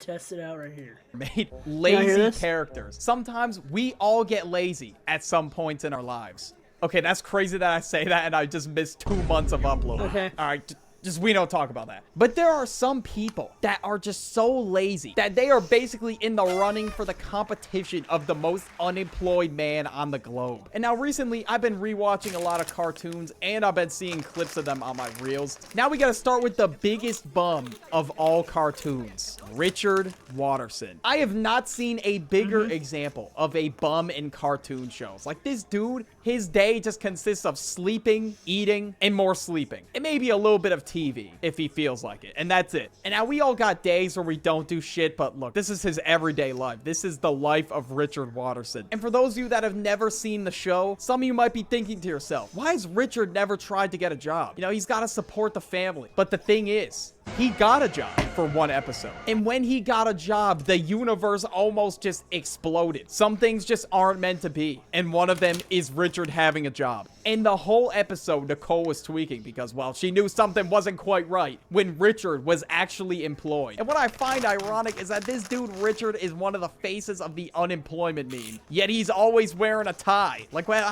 Test it out right here. Made lazy characters. Sometimes we all get lazy at some points in our lives. Okay, that's crazy that I say that and I just missed 2 months of uploading. Okay. All right. Just we don't talk about that. But there are some people that are just so lazy that they are basically in the running for the competition of the most unemployed man on the globe. And now recently, I've been rewatching a lot of cartoons and I've been seeing clips of them on my reels. Now we gotta start with the biggest bum of all cartoons, Richard Watterson. I have not seen a bigger example of a bum in cartoon shows. Like this dude, his day just consists of sleeping, eating, and more sleeping. And maybe a little bit of TV if he feels like it, and that's it. And now we all got days where we don't do shit, but look, this is his everyday life. This is the life of Richard Watterson. And for those of you that have never seen the show, some of you might be thinking to yourself, why has Richard never tried to get a job? You know, he's got to support the family. But the thing is, he got a job for one episode. And when he got a job, the universe almost just exploded. Some things just aren't meant to be. And one of them is Richard having a job. And the whole episode, Nicole was tweaking because, well, she knew something wasn't quite right when Richard was actually employed. And what I find ironic is that this dude, Richard, is one of the faces of the unemployment meme. Yet he's always wearing a tie. Like, what?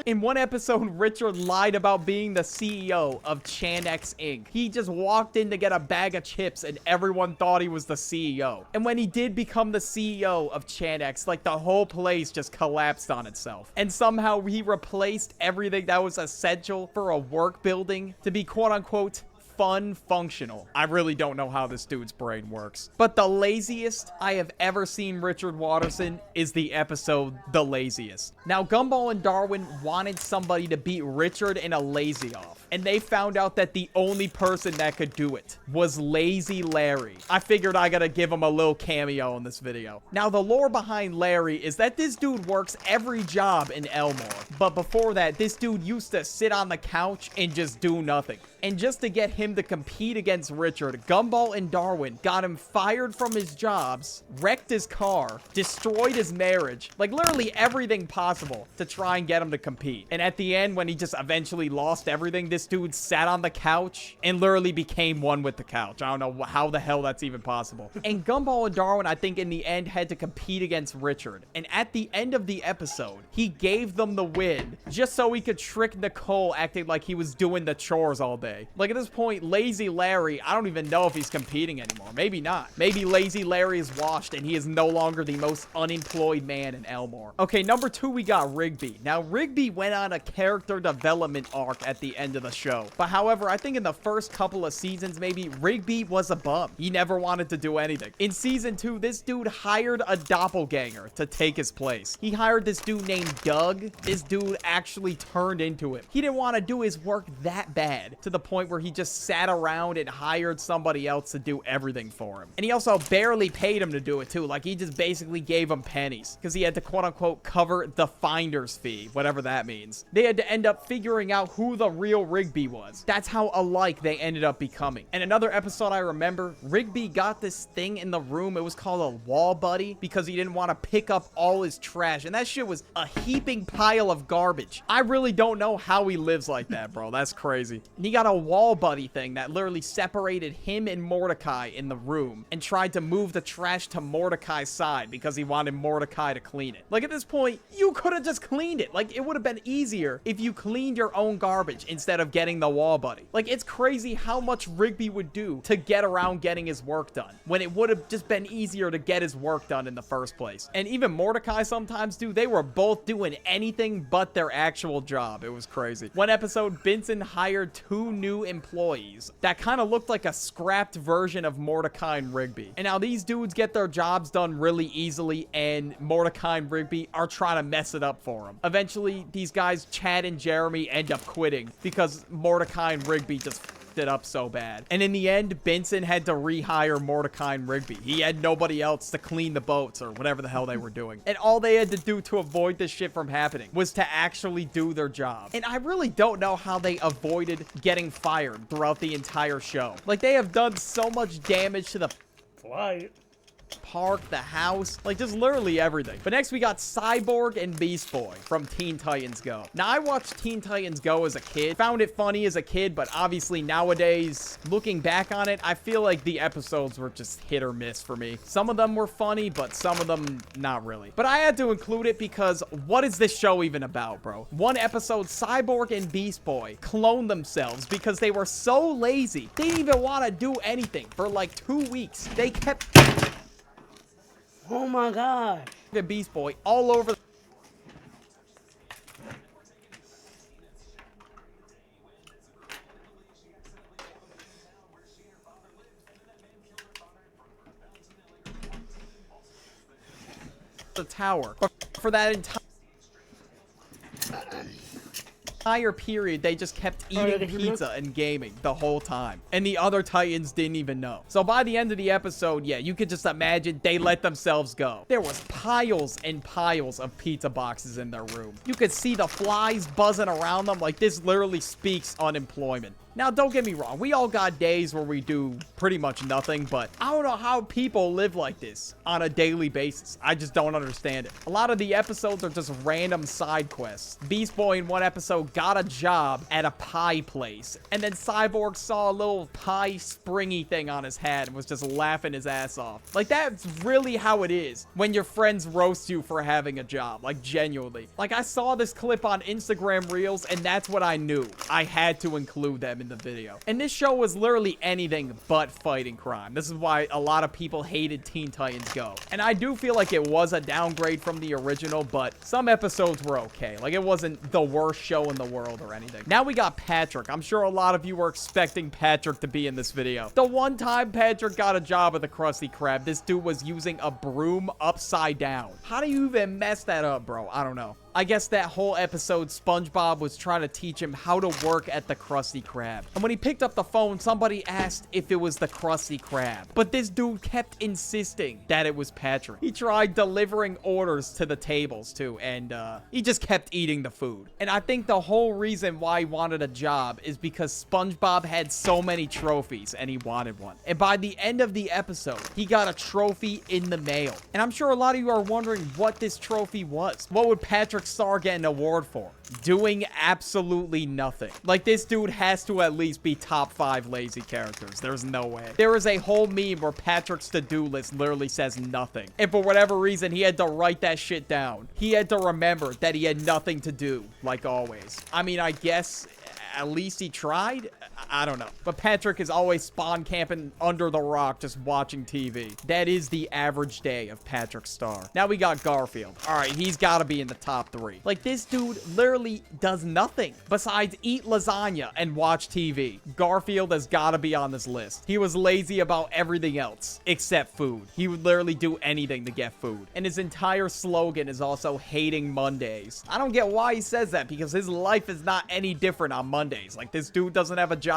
In one episode, Richard lied about being the CEO of Chanex Inc. He just walked in to get a bag of chips and everyone thought he was the CEO. And when he did become the CEO of Chanex, like the whole place just collapsed on itself. And somehow he replaced everything that was essential for a work building to be quote unquote fun functional. I really don't know how this dude's brain works. But the laziest I have ever seen Richard Watterson is the episode The Laziest. Now, Gumball and Darwin wanted somebody to beat Richard in a lazy off. And they found out that the only person that could do it was Lazy Larry. I figured I gotta give him a little cameo in this video. Now, the lore behind Larry is that this dude works every job in Elmore. But before that, this dude used to sit on the couch and just do nothing. And just to get him to compete against Richard, Gumball and Darwin got him fired from his jobs, wrecked his car, destroyed his marriage, like literally everything possible to try and get him to compete. And at the end, when he just eventually lost everything, this dude sat on the couch and literally became one with the couch. I don't know how the hell that's even possible. And Gumball and Darwin, I think in the end, had to compete against Richard. And at the end of the episode, he gave them the win just so he could trick Nicole acting like he was doing the chores all day. Like at this point, Lazy Larry, I don't even know if he's competing anymore. Maybe not. Maybe Lazy Larry is washed and he is no longer the most unemployed man in Elmore. Okay, number 2, we got Rigby. Now, Rigby went on a character development arc at the end of the show. But however, I think in the first couple of seasons, maybe Rigby was a bum. He never wanted to do anything. In season 2, this dude hired a doppelganger to take his place. He hired this dude named Doug. This dude actually turned into him. He didn't want to do his work that bad to the point where he just sat around and hired somebody else to do everything for him. And he also barely paid him to do it too. Like he just basically gave him pennies because he had to quote unquote cover the finder's fee, whatever that means. They had to end up figuring out who the real Rigby was. That's how alike they ended up becoming. And another episode I remember, Rigby got this thing in the room. It was called a wall buddy because he didn't want to pick up all his trash. And that shit was a heaping pile of garbage. I really don't know how he lives like that, bro. That's crazy. And he got a wall buddy thing that literally separated him and Mordecai in the room and tried to move the trash to Mordecai's side because he wanted Mordecai to clean it. Like at this point, you could have just cleaned it. Like it would have been easier if you cleaned your own garbage instead of getting the wall buddy. Like it's crazy how much Rigby would do to get around getting his work done when it would have just been easier to get his work done in the first place. And even Mordecai sometimes, dude, they were both doing anything but their actual job. It was crazy. One episode, Benson hired 2 new employees that kind of looked like a scrapped version of Mordecai and Rigby. And now these dudes get their jobs done really easily and Mordecai and Rigby are trying to mess it up for them. Eventually, these guys, Chad and Jeremy, end up quitting because Mordecai and Rigby just it up so bad. And in the end, Benson had to rehire Mordecai and Rigby. He had nobody else to clean the boats or whatever the hell they were doing. And all they had to do to avoid this shit from happening was to actually do their job. And I really don't know how they avoided getting fired throughout the entire show. Like, they have done so much damage to the... Quiet. park, the house, like just literally everything. But next we got Cyborg and Beast Boy from Teen Titans Go. Now I watched Teen Titans Go as a kid, found it funny as a kid, but obviously nowadays, looking back on it, I feel like the episodes were just hit or miss for me. Some of them were funny, but some of them not really. But I had to include it because what is this show even about, bro? One episode, Cyborg and Beast Boy cloned themselves because they were so lazy. They didn't even want to do anything for like 2 weeks. They kept... Oh my god. Beast Boy all over the tower. But for that entire period, they just kept eating pizza and gaming the whole time. And the other Titans didn't even know. So by the end of the episode, yeah, you could just imagine they let themselves go. There was piles and piles of pizza boxes in their room. You could see the flies buzzing around them. Like, this literally speaks unemployment. Now, don't get me wrong. We all got days where we do pretty much nothing, but I don't know how people live like this on a daily basis. I just don't understand it. A lot of the episodes are just random side quests. Beast Boy in one episode got a job at a pie place, and then Cyborg saw a little pie springy thing on his head and was just laughing his ass off. Like, that's really how it is when your friends roast you for having a job. Like, genuinely. Like, I saw this clip on Instagram Reels, and that's what I knew. I had to include them in the video. And this show was literally anything but fighting crime. This is why a lot of people hated Teen Titans Go. And I do feel like it was a downgrade from the original, but some episodes were okay. Like, it wasn't the worst show in the world or anything. Now we got Patrick. I'm sure a lot of you were expecting Patrick to be in this video. The one time Patrick got a job at the Krusty Krab, this dude was using a broom upside down. How do you even mess that up, bro? I don't know. I guess that whole episode, SpongeBob was trying to teach him how to work at the Krusty Krab. And when he picked up the phone, somebody asked if it was the Krusty Krab. But this dude kept insisting that it was Patrick. He tried delivering orders to the tables, too, and he just kept eating the food. And I think the whole reason why he wanted a job is because SpongeBob had so many trophies, and he wanted one. And by the end of the episode, he got a trophy in the mail. And I'm sure a lot of you are wondering what this trophy was. What would Patrick Star get an award for? Doing absolutely nothing. Like, this dude has to at least be top 5 lazy characters. There's no way. There is a whole meme where Patrick's to-do list literally says nothing. And for whatever reason, he had to write that shit down. He had to remember that he had nothing to do, like always. I mean, I guess at least he tried? I don't know. But Patrick is always spawn camping under the rock just watching TV. That is the average day of Patrick Star. Now we got Garfield. All right, he's got to be in the top 3. Like, this dude literally does nothing besides eat lasagna and watch TV. Garfield has got to be on this list. He was lazy about everything else except food. He would literally do anything to get food. And his entire slogan is also hating Mondays. I don't get why he says that, because his life is not any different on Mondays. Like, this dude doesn't have a job.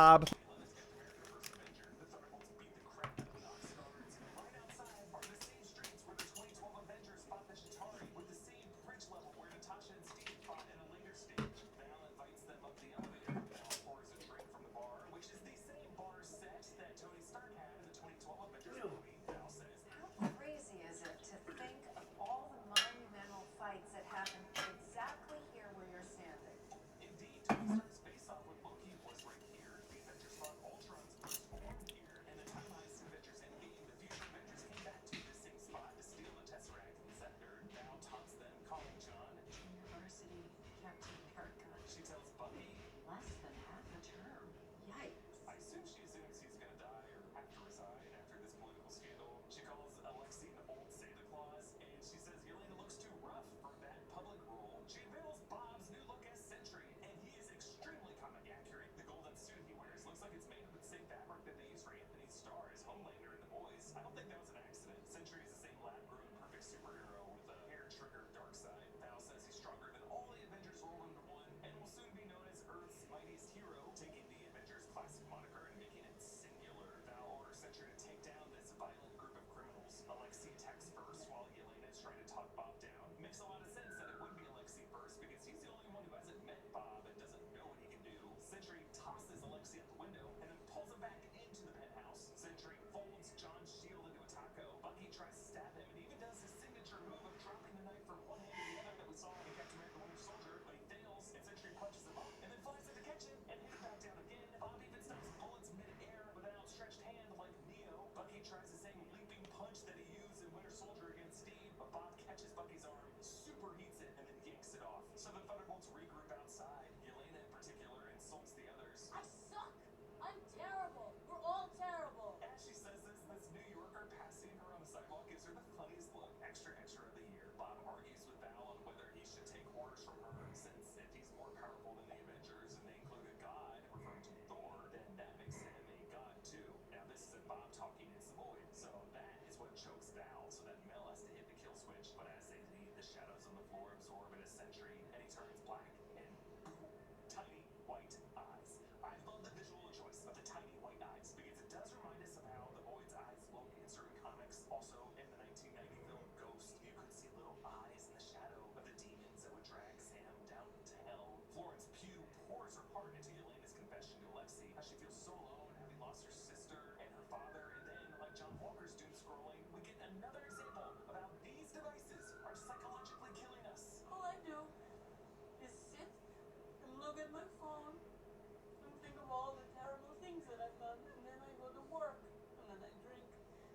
look at my phone and think of all the terrible things that I've done, and then I go to work, and then I drink,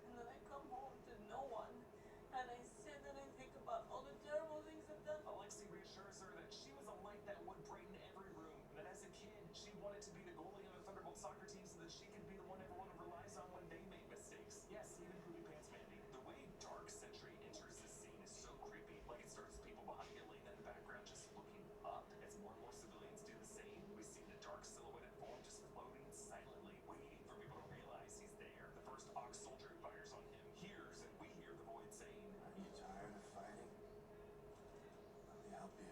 and then I come home to no one, and I sit and I think about all the terrible things I've done. Alexi reassures her that she was a light that would brighten every room, and that as a kid, she wanted to be the goalie on the Thunderbolt soccer team so that she could be the one everyone relies on when they make mistakes. Yes, even Poopy Pants Mandy. The way Dark Sentry enters this scene is so creepy. Like, it starts with people behind Elena in the background just looking up as more and more civilians do the same. We see the dark silhouetted form just floating silently, waiting for people to realize he's there. The first Ox soldier who fires on him hears, and we hear the Void saying, "Are you tired of fighting? Let me help you."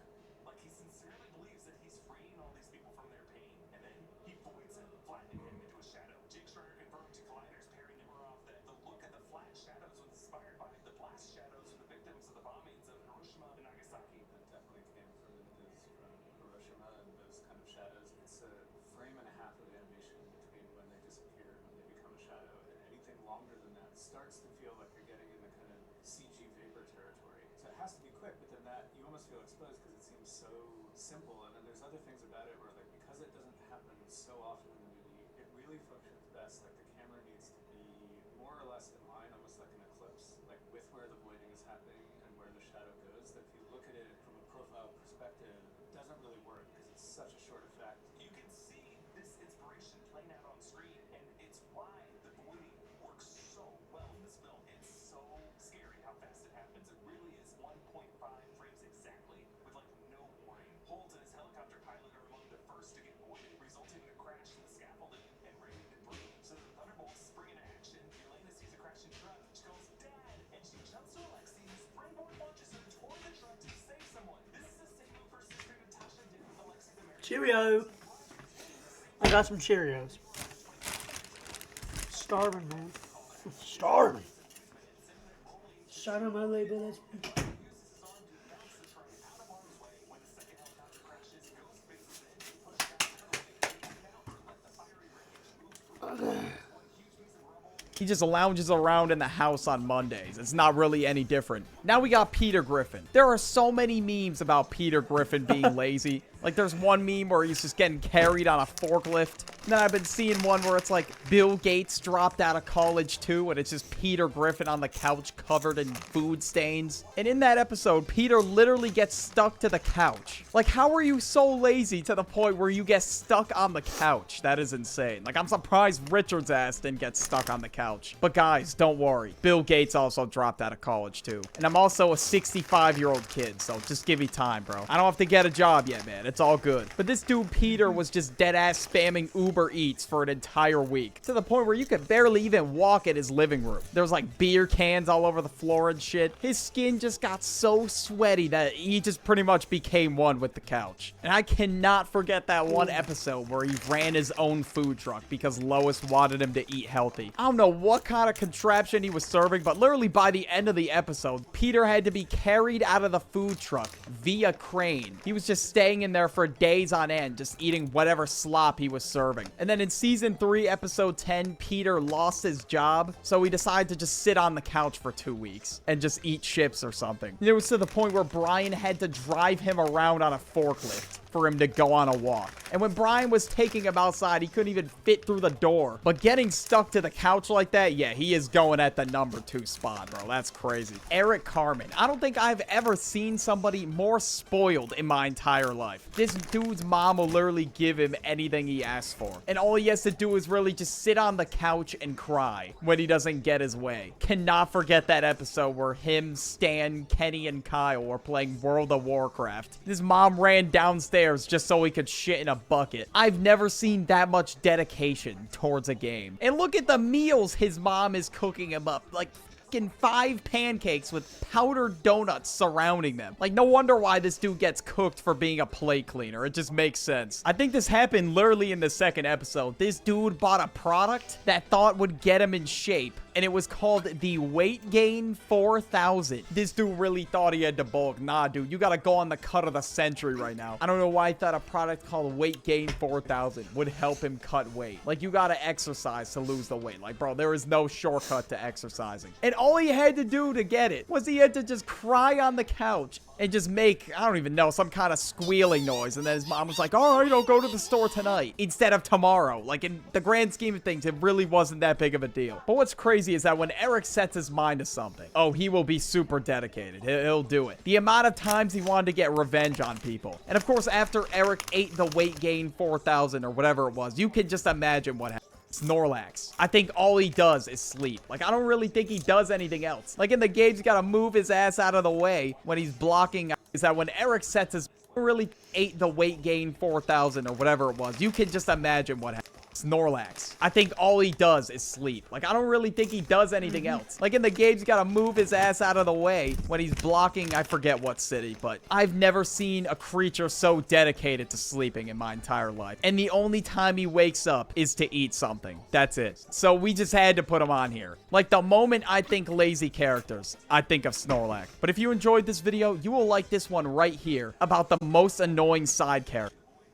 like he sincerely believes that he's freeing all these people from their pain, and then he voids him, flattening him into a shadow. Jake Schreier confirmed to Collider's Perry Nemiroff that the look at the flat shadows was inspired by the blast shadows from the victims of the bombings of Hiroshima and Nagasaki. That definitely came from images from Hiroshima and those kind of shadows. It's a frame and a half of animation between when they disappear and when they become a shadow, and anything longer than that starts to feel like you're getting into kind of CG vapor territory. So it has to be quick, but then that you almost feel exposed because it seems so simple. And then there's other things about it where, like, because it doesn't happen so often in the movie, it really functions best. Like, the camera needs to be more or less in line, almost like an eclipse, like with where the voiding is happening and where the shadow goes. That if you look at it from a profile perspective, it doesn't really work because it's such a short effect. You can see this inspiration playing out on screen, and it's why the voiding works so well in this film. It's so scary how fast it happens. It really is 1.5 frames exactly, with like no warning. Holds and his helicopter pilot are among the first to get voided, resulting in a crash in the scaffolding and raining debris. So the Thunderbolts spring into action. Elena sees a crashing truck. She goes, "Dad!" And she jumps to Alexi, who springboard launches her toward the truck to save someone. This is the same move her sister Natasha did with Alexi the American. Cheerio. I got some Cheerios. Starving, man. Starving. Shout out my label. That's me. Uses his arm to bounce the truck out of harm's way. When the second helicopter crashes, Ghost faces in to push back the building and out to let the fiery wreckage move through. One huge piece of rubble. He just lounges around in the house on Mondays. It's not really any different. Now we got Peter Griffin. There are so many memes about Peter Griffin being lazy. Like, there's one meme where he's just getting carried on a forklift. And then I've been seeing one where it's like Bill Gates dropped out of college too, and it's just Peter Griffin on the couch covered in food stains. And in that episode, Peter literally gets stuck to the couch. Like, how are you so lazy to the point where you get stuck on the couch? That is insane. Like, I'm surprised Richard's ass didn't get stuck on the couch. But guys, don't worry. Bill Gates also dropped out of college too. And I'm also a 65-year-old kid, so just give me time, bro. I don't have to get a job yet, man. It's all good. But this dude, Peter, was just dead-ass spamming Uber Eats for an entire week. To the point where you could barely even walk in his living room. There was like beer cans all over the floor and shit. His skin just got so sweaty that he just pretty much became one with the couch. And I cannot forget that one episode where he ran his own food truck because Lois wanted him to eat healthy. I don't know what kind of contraption he was serving, but literally by the end of the episode, Peter had to be carried out of the food truck via crane. He was just staying in there for days on end, just eating whatever slop he was serving. And then in season 3, episode 10, Peter lost his job, so he decided to just sit on the couch for 2 weeks and just eat chips or something. And it was to the point where Brian had to drive him around on a forklift for him to go on a walk. And when Brian was taking him outside, he couldn't even fit through the door. But getting stuck to the couch like that, yeah, he is going at the number 2 spot, bro. That's crazy. Eric Carmen. I don't think I've ever seen somebody more spoiled in my entire life. This dude's mom will literally give him anything he asks for. And all he has to do is really just sit on the couch and cry when he doesn't get his way. Cannot forget that episode where him, Stan, Kenny, and Kyle were playing World of Warcraft. His mom ran downstairs just so he could shit in a bucket. I've never seen that much dedication towards a game. And look at the meals his mom is cooking him up. Like, 5 pancakes with powdered donuts surrounding them. Like, no wonder why this dude gets cooked for being a plate cleaner. It just makes sense. I think this happened literally in the second episode. This dude bought a product that thought would get him in shape, and it was called the Weight Gain 4000. This dude really thought he had to bulk. Nah, dude, you gotta go on the cut of the century right now. I don't know why he thought a product called Weight Gain 4000 would help him cut weight. Like, you gotta exercise to lose the weight. Like, bro, there is no shortcut to exercising. And all he had to do to get it was he had to just cry on the couch and just make, I don't even know, some kind of squealing noise. And then his mom was like, all right, I'll go to the store tonight instead of tomorrow. Like, in the grand scheme of things, it really wasn't that big of a deal. But what's crazy is that when Eric sets his mind to something, oh, he will be super dedicated. He'll do it. The amount of times he wanted to get revenge on people. And of course, after Eric ate the weight gain 4,000 or whatever it was, you can just imagine what happened. Snorlax. I think all he does is sleep. Like, I don't really think he does anything else. Like, in the games, you gotta move his ass out of the way when he's blocking. Is that when Eric sets his really ate the weight gain 4,000 or whatever it was, you can just imagine what happened. Snorlax. I think all he does is sleep. Like, I don't really think he does anything else. Like, in the games, you gotta move his ass out of the way when he's blocking, I forget what city, but I've never seen a creature so dedicated to sleeping in my entire life. And the only time he wakes up is to eat something. That's it. So we just had to put him on here. Like, the moment I think lazy characters, I think of Snorlax. But if you enjoyed this video, you will like this one right here about the most annoying side character.